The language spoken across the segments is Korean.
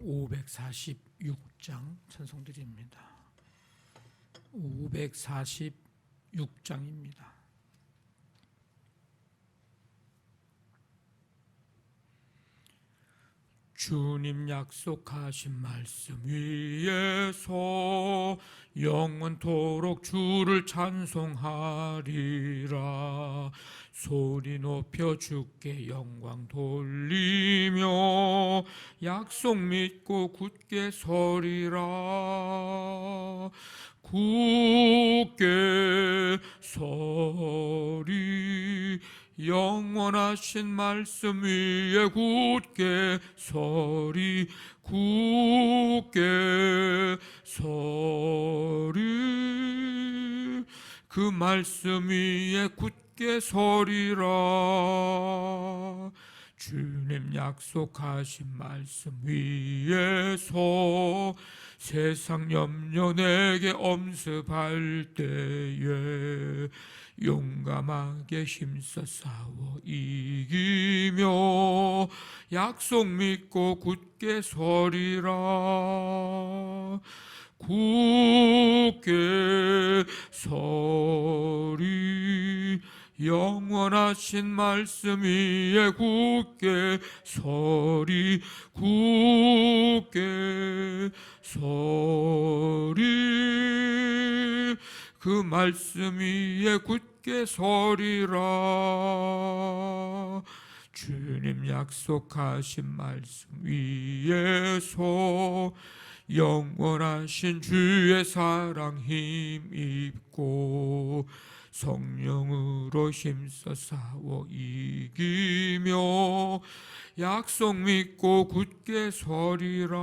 546장 찬송드립니다. 546장입니다. 주님 약속하신 말씀 위에서 영원토록 주를 찬송하리라. 소리 높여 주께 영광 돌리며 약속 믿고 굳게 서리라. 굳게 서리 영원하신 말씀 위에 굳게 서리. 굳게 서리 그 말씀 위에 굳게 서리라. 주님 약속하신 말씀 위에서 세상 염려 내게 엄습할 때에 용감하게 힘써 싸워 이기며 약속 믿고 굳게 서리라. 굳게 서리 영원하신 말씀 위에 굳게 서리. 굳게 서리 그 말씀 위에 굳게 서리라. 주님 약속하신 말씀 위에서 영원하신 주의 사랑 힘입고 성령으로 힘써 싸워 이기며 약속 믿고 굳게 서리라.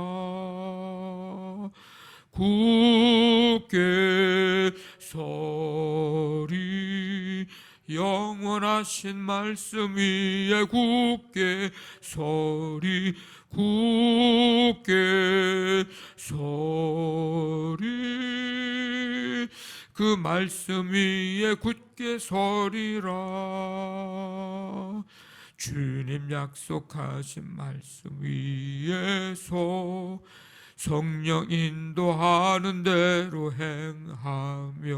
굳게 서리 영원하신 말씀 위에 굳게 서리. 굳게 서리 그 말씀 위에 굳게 서리라. 주님 약속하신 말씀 위에서 성령 인도하는 대로 행하며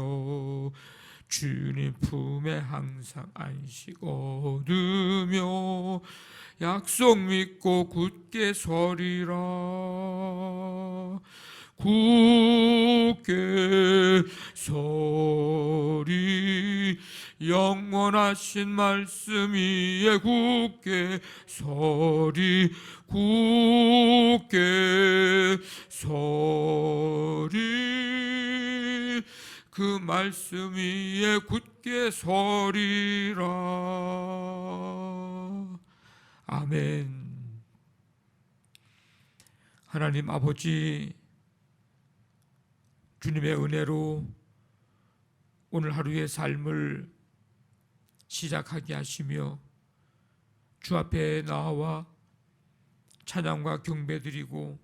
주님 품에 항상 안식 얻으며 약속 믿고 굳게 서리라. 굳게 서리 영원하신 말씀 위에 굳게 서리. 굳게 서리 그 말씀 위에 굳게 서리라. 아멘. 하나님 아버지, 주님의 은혜로 오늘 하루의 삶을 시작하게 하시며 주 앞에 나와 찬양과 경배드리고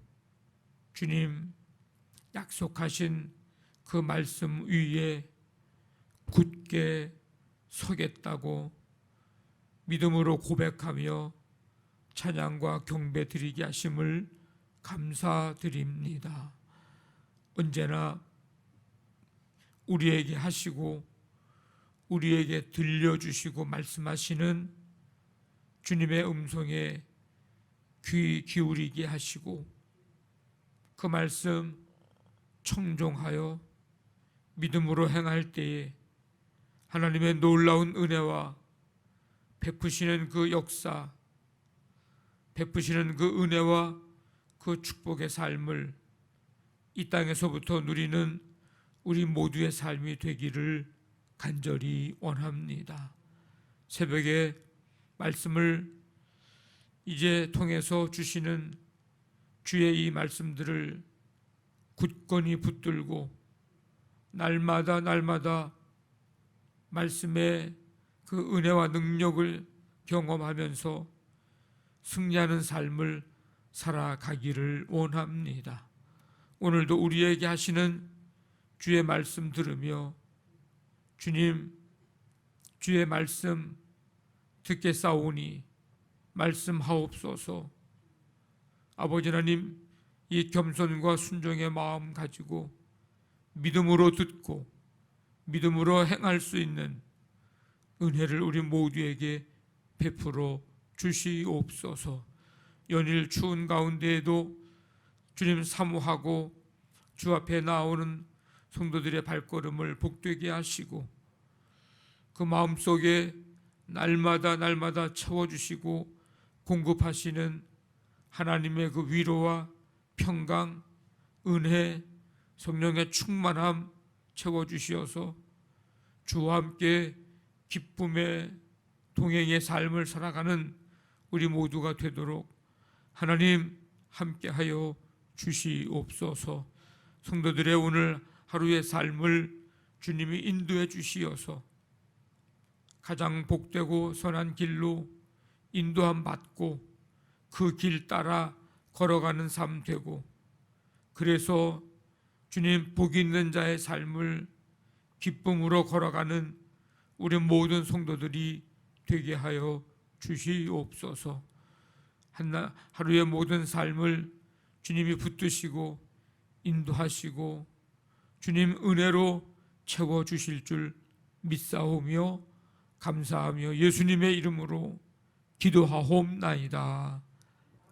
주님 약속하신 그 말씀 위에 굳게 서겠다고 믿음으로 고백하며 찬양과 경배드리게 하심을 감사드립니다. 언제나 우리에게 하시고 우리에게 들려주시고 말씀하시는 주님의 음성에 귀 기울이게 하시고 그 말씀 청종하여 믿음으로 행할 때에 하나님의 놀라운 은혜와 베푸시는 그 역사, 베푸시는 그 은혜와 그 축복의 삶을 이 땅에서부터 누리는 우리 모두의 삶이 되기를 간절히 원합니다. 새벽에 말씀을 이제 통해서 주시는 주의 이 말씀들을 굳건히 붙들고 날마다 말씀의 그 은혜와 능력을 경험하면서 승리하는 삶을 살아가기를 원합니다. 오늘도 우리에게 하시는 주의 말씀 들으며 주님, 주의 말씀 듣겠사오니 말씀하옵소서. 아버지 하나님, 이 겸손과 순종의 마음 가지고 믿음으로 듣고 믿음으로 행할 수 있는 은혜를 우리 모두에게 베풀어 주시옵소서. 연일 추운 가운데에도 주님 사모하고 주 앞에 나오는 성도들의 발걸음을 복되게 하시고 그 마음속에 날마다 채워주시고 공급하시는 하나님의 그 위로와 평강, 은혜, 성령의 충만함 채워주시어서 주와 함께 기쁨의 동행의 삶을 살아가는 우리 모두가 되도록 하나님 함께하여 주시옵소서. 성도들의 오늘 하루의 삶을 주님이 인도해 주시어서 가장 복되고 선한 길로 인도함 받고 그 길 따라 걸어가는 삶 되고, 그래서 주님 복 있는 자의 삶을 기쁨으로 걸어가는 우리 모든 성도들이 되게 하여 주시옵소서. 하루의 모든 삶을 주님이 붙드시고 인도하시고 주님 은혜로 채워주실 줄 믿사오며 감사하며 예수님의 이름으로 기도하옵나이다.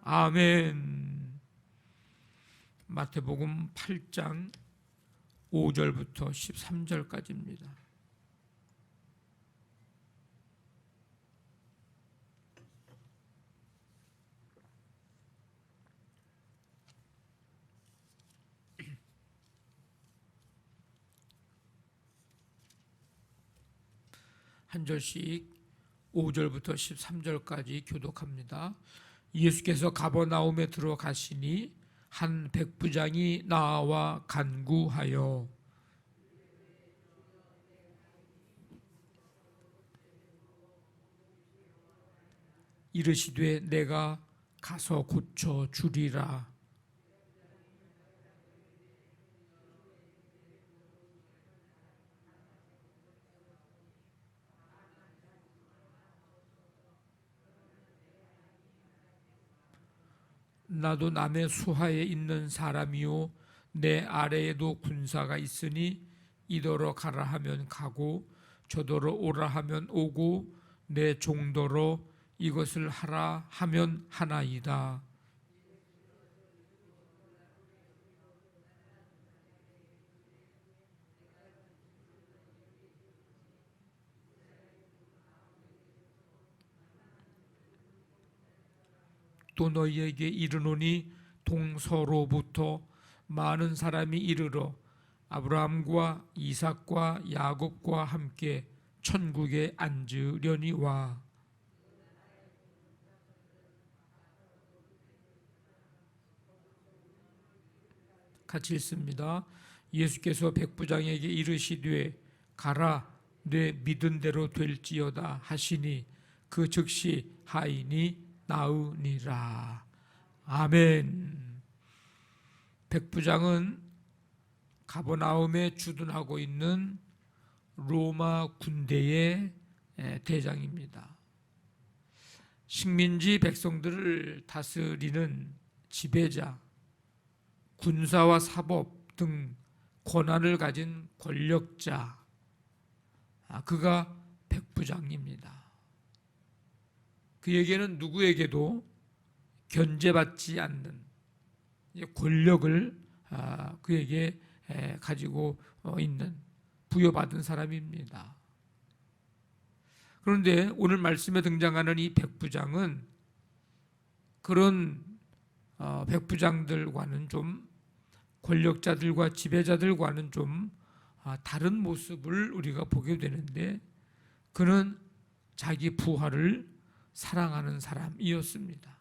아멘. 마태복음 8장 5절부터 13절까지입니다. 한 절씩 5절부터 13절까지 교독합니다. 예수께서 가버나움에 들어가시니 한 백부장이 나와 간구하여 이르시되 내가 가서 고쳐 주리라. 나도 남의 수하에 있는 사람이요 내 아래에도 군사가 있으니 이더러 가라 하면 가고 저더러 오라 하면 오고 내 종더러 이것을 하라 하면 하나이다. 또 너희에게 이르노니 동서로부터 많은 사람이 이르러 아브라함과 이삭과 야곱과 함께 천국에 앉으려니와. 같이 읽습니다. 예수께서 백부장에게 이르시되 가라 내 믿은 대로 될지어다 하시니 그 즉시 하인이 나으니라. 아멘. 백부장은 가버나움에 주둔하고 있는 로마 군대의 대장입니다. 식민지 백성들을 다스리는 지배자, 군사와 사법 등 권한을 가진 권력자, 그가 백부장입니다. 그에게는 누구에게도 견제받지 않는 권력을 그에게 가지고 있는, 부여받은 사람입니다. 그런데 오늘 말씀에 등장하는 이 백부장은 그런 백부장들과는 좀, 권력자들과 지배자들과는 좀 다른 모습을 우리가 보게 되는데, 그는 자기 부하를 사랑하는 사람이었습니다.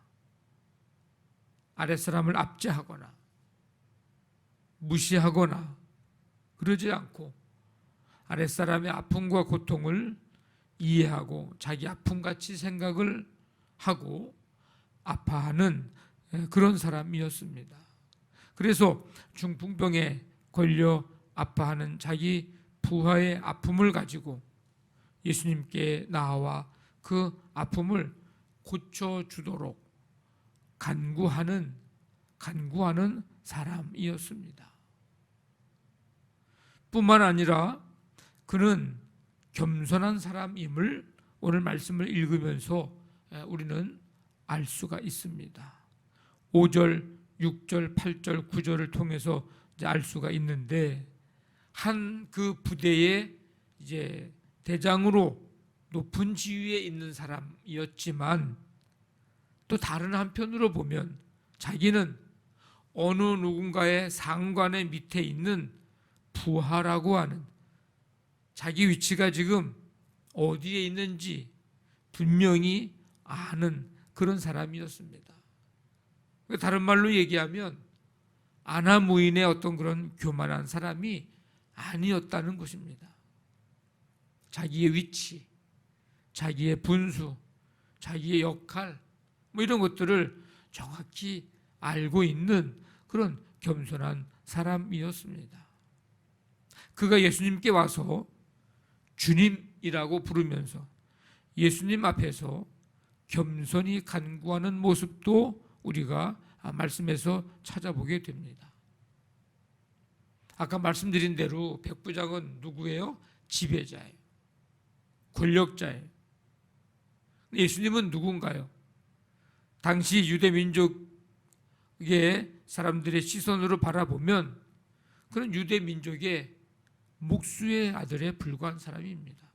아랫사람을 압제하거나 무시하거나 그러지 않고 아랫사람의 아픔과 고통을 이해하고 자기 아픔같이 생각을 하고 아파하는 그런 사람이었습니다. 그래서 중풍병에 걸려 아파하는 자기 부하의 아픔을 가지고 예수님께 나와 그 아픔을 고쳐주도록 간구하는 간구하는 사람이었습니다. 뿐만 아니라 그는 겸손한 사람임을 오늘 말씀을 읽으면서 우리는 알 수가 있습니다. 5절, 6절, 8절, 9절을 통해서 이제 알 수가 있는데, 한 그 부대의 이제 대장으로 높은 지위에 있는 사람이었지만, 또 다른 한편으로 보면 자기는 어느 누군가의 상관의 밑에 있는 부하라고 하는, 자기 위치가 지금 어디에 있는지 분명히 아는 그런 사람이었습니다. 다른 말로 얘기하면 아나무인의 어떤 그런 교만한 사람이 아니었다는 것입니다. 자기의 위치, 자기의 분수, 자기의 역할, 이런 것들을 정확히 알고 있는 그런 겸손한 사람이었습니다. 그가 예수님께 와서 주님이라고 부르면서 예수님 앞에서 겸손히 간구하는 모습도 우리가 말씀에서 찾아보게 됩니다. 아까 말씀드린 대로 백부장은 누구예요? 지배자예요. 권력자예요. 예수님은 누군가요? 당시 유대 민족의 사람들의 시선으로 바라보면 그런 유대 민족의 목수의 아들에 불과한 사람입니다.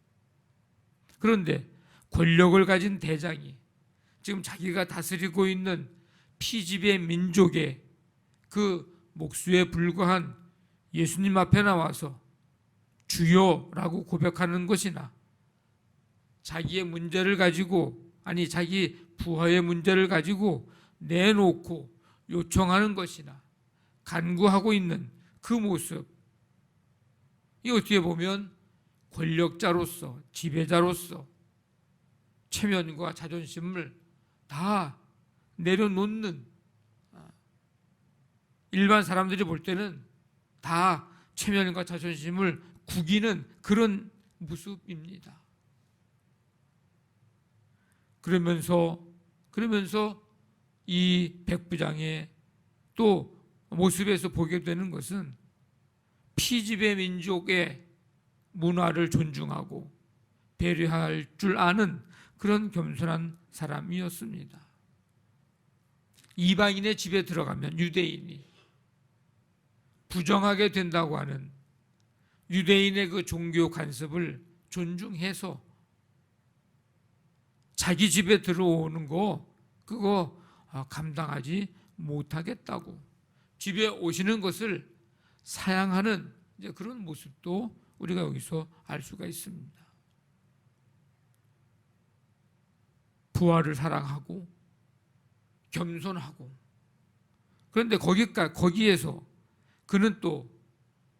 그런데 권력을 가진 대장이 지금 자기가 다스리고 있는 피지배 민족의 그 목수에 불과한 예수님 앞에 나와서 주여라고 고백하는 것이나, 자기의 문제를 가지고, 아니 자기 부하의 문제를 가지고 내놓고 요청하는 것이나 간구하고 있는 그 모습, 이 어떻게 보면 권력자로서, 지배자로서 체면과 자존심을 다 내려놓는, 일반 사람들이 볼 때는 다 체면과 자존심을 구기는 그런 모습입니다. 그러면서 이 백부장의 또 모습에서 보게 되는 것은 피지배 민족의 문화를 존중하고 배려할 줄 아는 그런 겸손한 사람이었습니다. 이방인의 집에 들어가면 유대인이 부정하게 된다고 하는 유대인의 그 종교 간섭을 존중해서 자기 집에 들어오는 거 그거 감당하지 못하겠다고 집에 오시는 것을 사양하는 이제 그런 모습도 우리가 여기서 알 수가 있습니다. 부하를 사랑하고 겸손하고, 그런데 거기에서 그는 또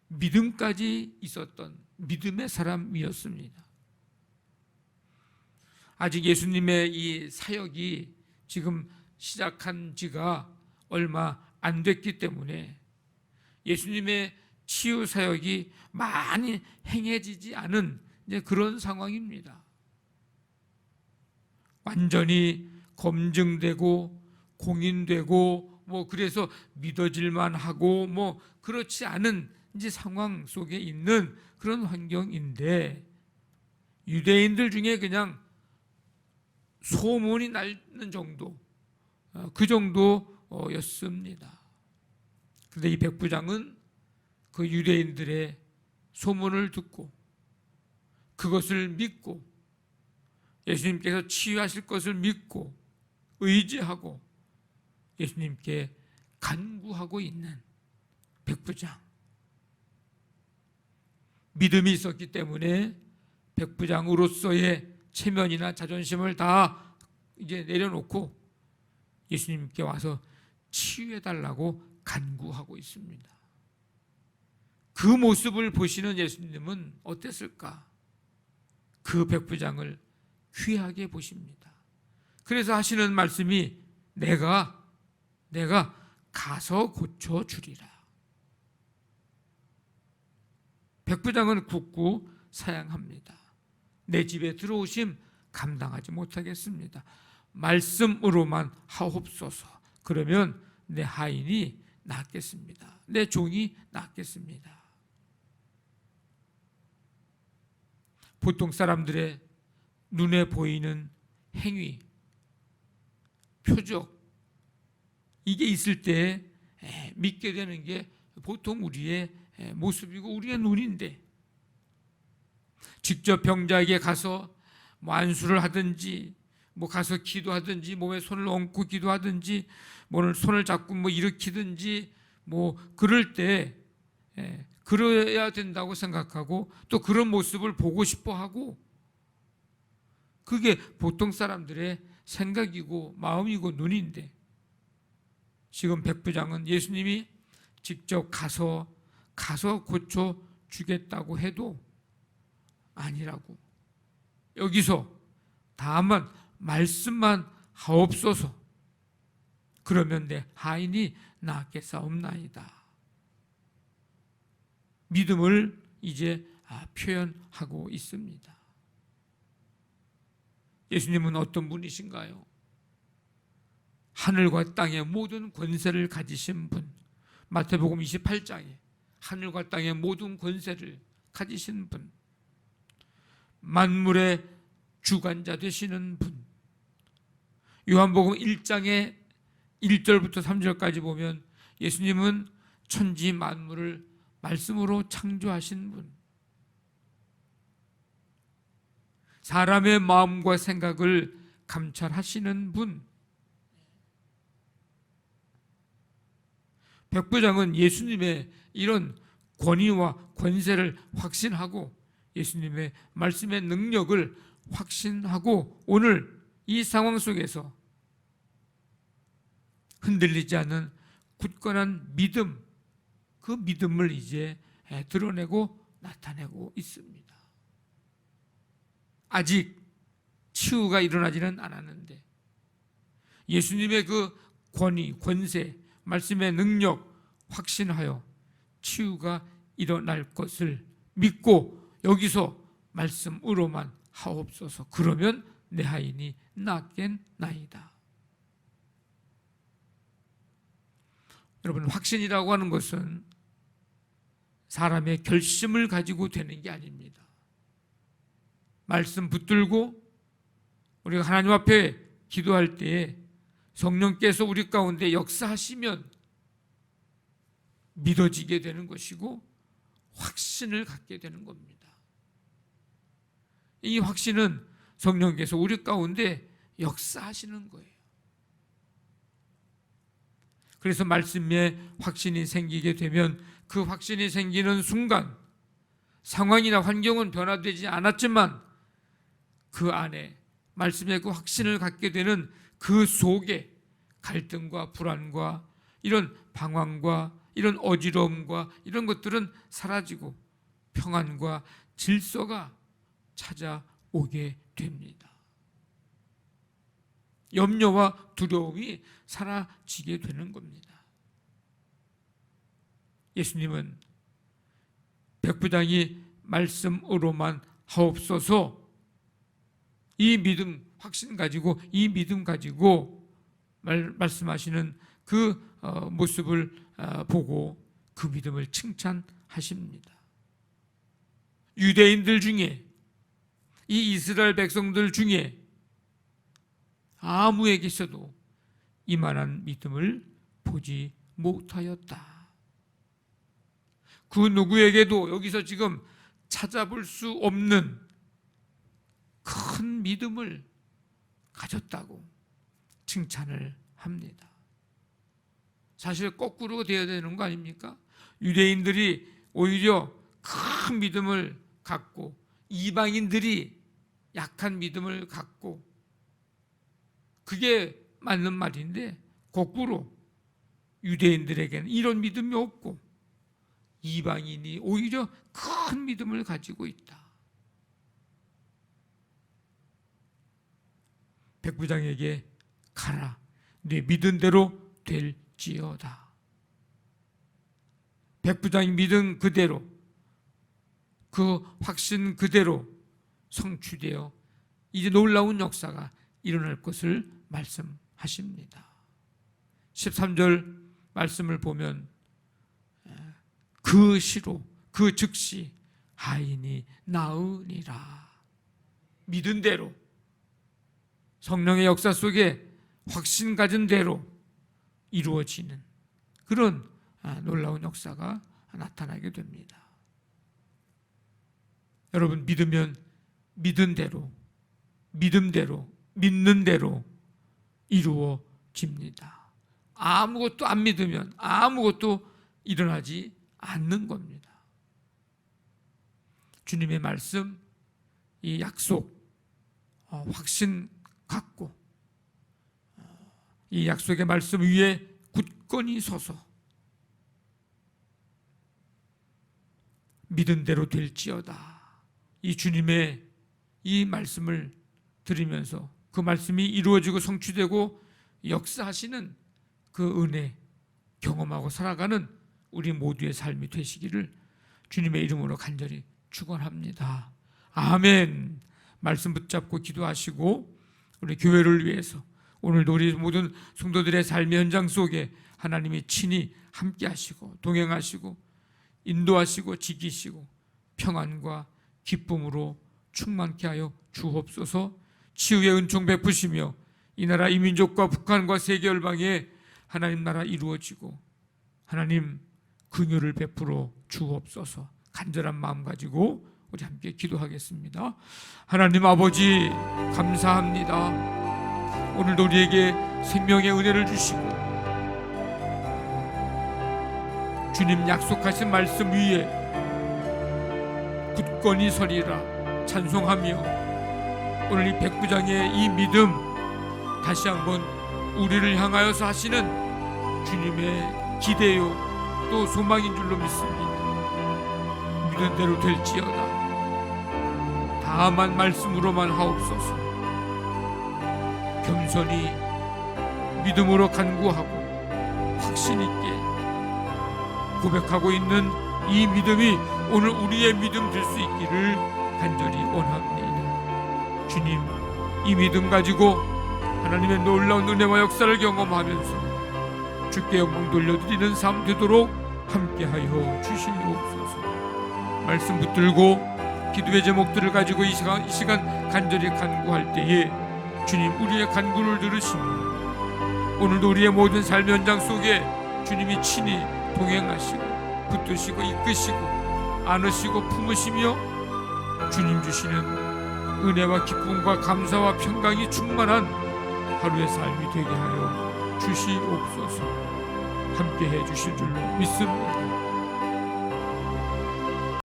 믿음까지 있었던 믿음의 사람이었습니다. 아직 예수님의 이 사역이 지금 시작한 지가 얼마 안 됐기 때문에 예수님의 치유 사역이 많이 행해지지 않은 이제 그런 상황입니다. 완전히 검증되고 공인되고 그래서 믿어질만 하고 그렇지 않은 이제 상황 속에 있는 그런 환경인데, 유대인들 중에 그냥 소문이 나는 정도, 그 정도였습니다. 그런데 이 백부장은 그 유대인들의 소문을 듣고 그것을 믿고 예수님께서 치유하실 것을 믿고 의지하고 예수님께 간구하고 있는 백부장. 믿음이 있었기 때문에 백부장으로서의 체면이나 자존심을 다 이제 내려놓고 예수님께 와서 치유해달라고 간구하고 있습니다. 그 모습을 보시는 예수님은 어땠을까? 그 백부장을 귀하게 보십니다. 그래서 하시는 말씀이 내가 가서 고쳐주리라. 백부장은 굳고 사양합니다. 내 집에 들어오심 감당하지 못하겠습니다. 말씀으로만 하옵소서. 그러면 내 하인이 낫겠습니다. 내 종이 낫겠습니다. 보통 사람들의 눈에 보이는 행위, 표적, 이게 있을 때 믿게 되는 게 보통 우리의 모습이고 우리의 눈인데, 직접 병자에게 가서 뭐 안수를 하든지 가서 기도하든지 몸에 손을 얹고 기도하든지 손을 잡고 일으키든지 그럴 때 그래야 된다고 생각하고 또 그런 모습을 보고 싶어 하고, 그게 보통 사람들의 생각이고 마음이고 눈인데, 지금 백부장은 예수님이 직접 가서 고쳐 주겠다고 해도 아니라고, 여기서 다만 말씀만 하옵소서, 그러면 내 하인이 낫겠사옵나이다. 믿음을 이제 표현하고 있습니다. 예수님은 어떤 분이신가요? 하늘과 땅의 모든 권세를 가지신 분, 마태복음 28장에 하늘과 땅의 모든 권세를 가지신 분, 만물의 주관자 되시는 분, 요한복음 1장의 1절부터 3절까지 보면 예수님은 천지 만물을 말씀으로 창조하신 분, 사람의 마음과 생각을 감찰하시는 분. 백부장은 예수님의 이런 권위와 권세를 확신하고 예수님의 말씀의 능력을 확신하고 오늘 이 상황 속에서 흔들리지 않는 굳건한 믿음, 그 믿음을 이제 드러내고 나타내고 있습니다. 아직 치유가 일어나지는 않았는데 예수님의 그 권위, 권세, 말씀의 능력 확신하여 치유가 일어날 것을 믿고 여기서 말씀으로만 하옵소서, 그러면 내 하인이 낫겠나이다. 여러분, 확신이라고 하는 것은 사람의 결심을 가지고 되는 게 아닙니다. 말씀 붙들고 우리가 하나님 앞에 기도할 때에 성령께서 우리 가운데 역사하시면 믿어지게 되는 것이고 확신을 갖게 되는 겁니다. 이 확신은 성령께서 우리 가운데 역사하시는 거예요. 그래서 말씀에 확신이 생기게 되면 그 확신이 생기는 순간 상황이나 환경은 변화되지 않았지만 그 안에 말씀의 그 확신을 갖게 되는 그 속에 갈등과 불안과 이런 방황과 이런 어지러움과 이런 것들은 사라지고 평안과 질서가 찾아오게 됩니다. 염려와 두려움이 사라지게 되는 겁니다. 예수님은 백부장이 말씀으로만 하옵소서, 이 믿음, 확신 가지고 이 믿음 가지고 말씀하시는 그 모습을 보고 그 믿음을 칭찬하십니다. 유대인들 중에, 이 이스라엘 백성들 중에 아무에게서도 이만한 믿음을 보지 못하였다. 그 누구에게도 여기서 지금 찾아볼 수 없는 큰 믿음을 가졌다고 칭찬을 합니다. 사실 거꾸로 되어야 되는 거 아닙니까? 유대인들이 오히려 큰 믿음을 갖고 이방인들이 약한 믿음을 갖고, 그게 맞는 말인데 거꾸로 유대인들에게는 이런 믿음이 없고 이방인이 오히려 큰 믿음을 가지고 있다. 백부장에게 가라, 네 믿은 대로 될지어다. 백부장이 믿은 그대로, 그 확신 그대로 성취되어 이제 놀라운 역사가 일어날 것을 말씀하십니다. 13절 말씀을 보면 그 시로 그 즉시 하인이 나으니라. 믿은 대로, 성령의 역사 속에 확신 가진 대로 이루어지는 그런 놀라운 역사가 나타나게 됩니다. 여러분, 믿으면 믿은 대로, 믿음대로, 믿는 대로 이루어집니다. 아무것도 안 믿으면 아무것도 일어나지 않는 겁니다. 주님의 말씀, 이 약속, 확신 갖고 이 약속의 말씀 위에 굳건히 서서 믿은 대로 될지어다. 이 주님의 이 말씀을 들으면서 그 말씀이 이루어지고 성취되고 역사하시는 그 은혜 경험하고 살아가는 우리 모두의 삶이 되시기를 주님의 이름으로 간절히 축원합니다. 아멘. 말씀 붙잡고 기도하시고 우리 교회를 위해서 오늘도 우리 모든 성도들의 삶의 현장 속에 하나님이 친히 함께 하시고 동행하시고 인도하시고 지키시고 평안과 기쁨으로 충만케 하여 주옵소서. 치유의 은총 베푸시며 이 나라 이 민족과 북한과 세계 열방에 하나님 나라 이루어지고 하나님 긍휼을 베풀어 주옵소서. 간절한 마음 가지고 우리 함께 기도하겠습니다. 하나님 아버지 감사합니다. 오늘도 우리에게 생명의 은혜를 주시고 주님 약속하신 말씀 위에 굳건히 서리라 찬송하며 오늘 이 백부장의 이 믿음 다시 한번 우리를 향하여서 하시는 주님의 기대요 또 소망인 줄로 믿습니다. 믿은 대로 될지어다. 다만 말씀으로만 하옵소서. 겸손히 믿음으로 간구하고 확신 있게 고백하고 있는 이 믿음이 오늘 우리의 믿음 될 수 있기를 간절히 원합니다. 주님, 이 믿음 가지고 하나님의 놀라운 은혜와 역사를 경험하면서 주께 영광 돌려드리는 삶 되도록 함께하여 주시옵소서. 말씀 붙들고 기도의 제목들을 가지고 이 시간 간절히 간구할 때에 주님 우리의 간구를 들으시며 오늘도 우리의 모든 삶의 현장 속에 주님이 친히 동행하시고 붙드시고 이끄시고 안으시고 품으시며 주님 주시는 은혜와 기쁨과 감사와 평강이 충만한 하루의 삶이 되게 하여 주시옵소서. 함께해 주실 줄로 믿습니다.